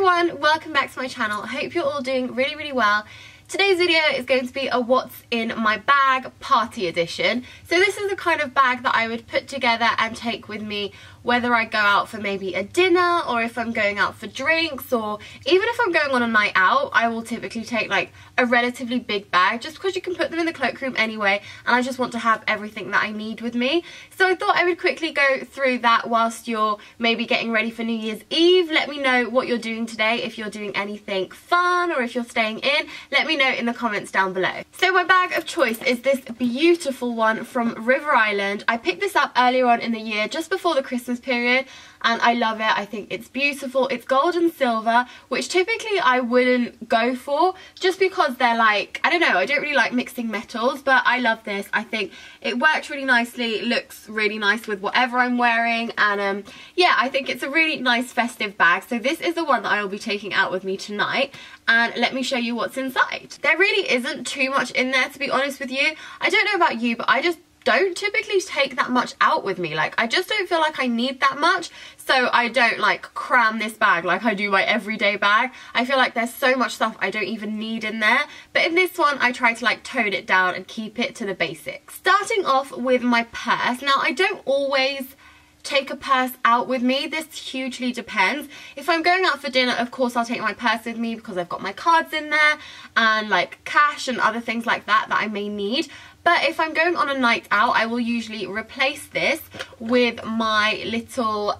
everyone, welcome back to my channel. I hope you're all doing really well. Today's video is going to be a what's in my bag party edition. So this is the kind of bag that I would put together and take with me whether I go out for maybe a dinner or if I'm going out for drinks, or even if I'm going on a night out. I will typically take like a relatively big bag just because you can put them in the cloakroom anyway, and I just want to have everything that I need with me. So I thought I would quickly go through that whilst you're maybe getting ready for New Year's Eve. Let me know what you're doing today, if you're doing anything fun or if you're staying in. Let me know in the comments down below. So my bag of choice is this beautiful one from River Island. I picked this up earlier on in the year, just before the Christmas period, and I love it. I think it's beautiful. It's gold and silver, which typically I wouldn't go for just because they're like, I don't know, I don't really like mixing metals, but I love this. I think it works really nicely. It looks really nice with whatever I'm wearing, and yeah, I think it's a really nice festive bag. So this is the one that I will be taking out with me tonight, and let me show you what's inside. There really isn't too much in there, to be honest with you. I don't know about you, but I just don't typically take that much out with me. Like, I just don't feel like I need that much, so I don't like cram this bag like I do my everyday bag. I feel like there's so much stuff I don't even need in there, but in this one I try to like tone it down and keep it to the basics. Starting off with my purse. Now, I don't always take a purse out with me. This hugely depends. If I'm going out for dinner, of course I'll take my purse with me because I've got my cards in there and like cash and other things like that that I may need. But if I'm going on a night out, I will usually replace this with my little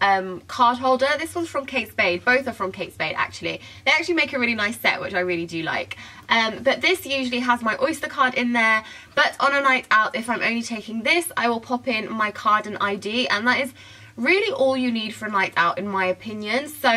card holder. This one's from Spade. Both are from Spade, actually. They actually make a really nice set, which I really do like. But this usually has my Oyster card in there. But on a night out, if I'm only taking this, I will pop in my card and ID, and that is really all you need for a night out, in my opinion. So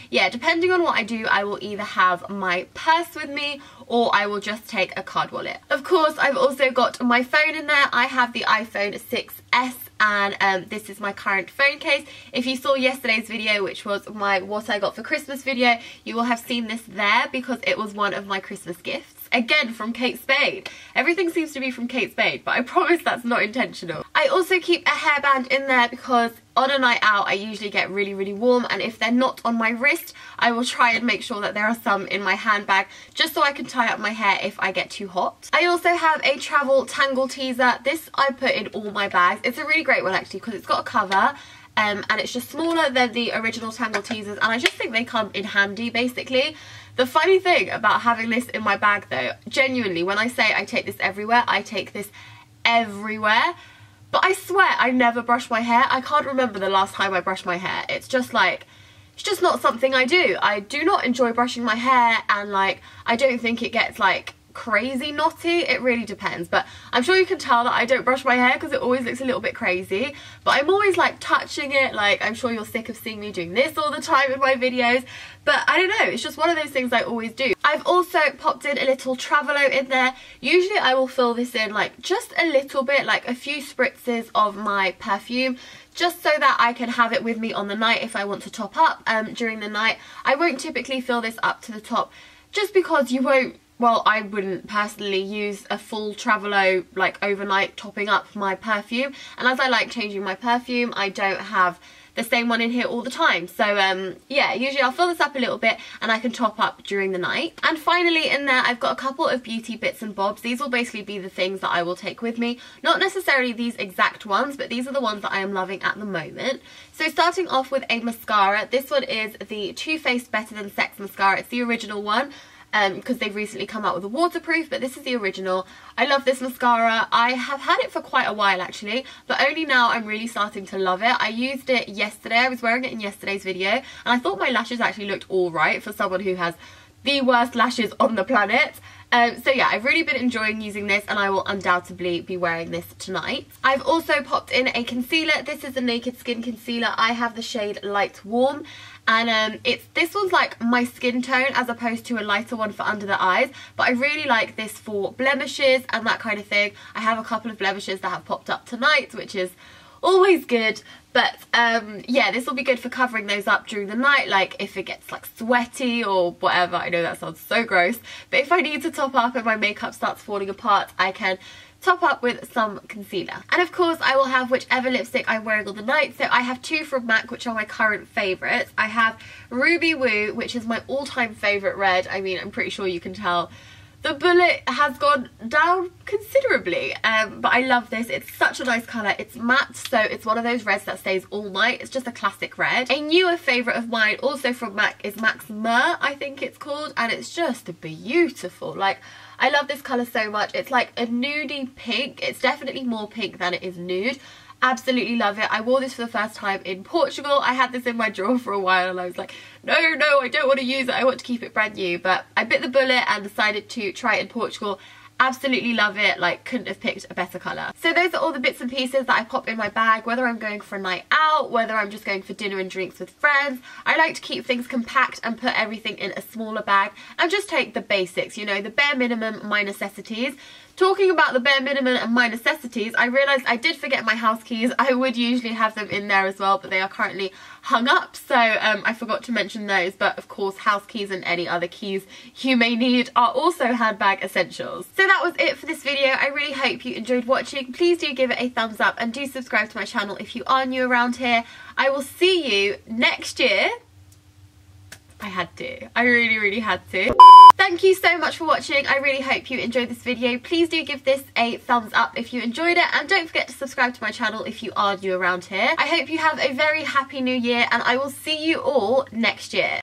yeah, depending on what I do, I will either have my purse with me or I will just take a card wallet. Of course, I've also got my phone in there. I have the iPhone 6S, and this is my current phone case. If you saw yesterday's video, which was my what I got for Christmas video, you will have seen this there because it was one of my Christmas gifts. Again, from Spade. Everything seems to be from Spade, but I promise that's not intentional. I also keep a hairband in there because on a night out I usually get really warm, and if they're not on my wrist, I will try and make sure that there are some in my handbag just so I can tie up my hair if I get too hot. I also have a travel tangle teaser. This I put in all my bags. It's a really great one actually because it's got a cover. And it's just smaller than the original tangle teasers, and I just think they come in handy basically. The funny thing about having this in my bag though, genuinely, when I say I take this everywhere, I take this everywhere. But I swear I never brush my hair. I can't remember the last time I brushed my hair. It's just like, it's just not something I do. I do not enjoy brushing my hair, and like, I don't think it gets like crazy knotty. It really depends, but I'm sure you can tell that I don't brush my hair because it always looks a little bit crazy, but I'm always like touching it. Like, I'm sure you're sick of seeing me doing this all the time in my videos, but I don't know, it's just one of those things I always do. I've also popped in a little Travelo in there. Usually I will fill this in like just a little bit, like a few spritzes of my perfume, just so that I can have it with me on the night if I want to top up during the night. I won't typically fill this up to the top just because you won't, well, I wouldn't personally use a full Travelo like overnight topping up my perfume, and as I like changing my perfume, I don't have the same one in here all the time. So yeah, usually I'll fill this up a little bit and I can top up during the night. And finally in there I've got a couple of beauty bits and bobs. These will basically be the things that I will take with me. Not necessarily these exact ones, but these are the ones that I am loving at the moment. So starting off with a mascara. This one is the Too Faced Better Than Sex mascara. It's the original one. Because they've recently come out with a waterproof, but this is the original. I love this mascara. I have had it for quite a while actually, but only now I'm really starting to love it. I used it yesterday. I was wearing it in yesterday's video, and I thought my lashes actually looked alright for someone who has the worst lashes on the planet. So yeah, I've really been enjoying using this, and I will undoubtedly be wearing this tonight. I've also popped in a concealer. This is a Naked Skin concealer. I have the shade Light Warm, and this one's like my skin tone as opposed to a lighter one for under the eyes, but I really like this for blemishes and that kind of thing. I have a couple of blemishes that have popped up tonight, which is always good. But yeah, this will be good for covering those up during the night, like if it gets like sweaty or whatever. I know that sounds so gross, but if I need to top up and my makeup starts falling apart, I can top up with some concealer. And of course I will have whichever lipstick I'm wearing on the night. So I have two from MAC which are my current favourites. I have Ruby Woo, which is my all-time favourite red. I mean, I'm pretty sure you can tell the bullet has gone down considerably, but I love this. It's such a nice colour. It's matte, so it's one of those reds that stays all night. It's just a classic red. A newer favourite of mine, also from MAC, is MAC's Myrrh, I think it's called, and it's just beautiful. Like, I love this colour so much. It's like a nudie pink. It's definitely more pink than it is nude. Absolutely love it. I wore this for the first time in Portugal. I had this in my drawer for a while and I was like, no, I don't want to use it. I want to keep it brand new. But I bit the bullet and decided to try it in Portugal. Absolutely love it. Like, couldn't have picked a better colour. So those are all the bits and pieces that I pop in my bag, whether I'm going for a night out, whether I'm just going for dinner and drinks with friends. I like to keep things compact and put everything in a smaller bag and just take the basics, you know, the bare minimum, my necessities. Talking about the bare minimum and my necessities, I realised I did forget my house keys. I would usually have them in there as well, but they are currently hung up, so I forgot to mention those. But of course, house keys and any other keys you may need are also handbag essentials. So that was it for this video. I really hope you enjoyed watching. Please do give it a thumbs up and do subscribe to my channel if you are new around here. I will see you next year. I had to. I really had to. Thank you so much for watching. I really hope you enjoyed this video. Please do give this a thumbs up if you enjoyed it, and don't forget to subscribe to my channel if you are new around here. I hope you have a very happy new year, and I will see you all next year.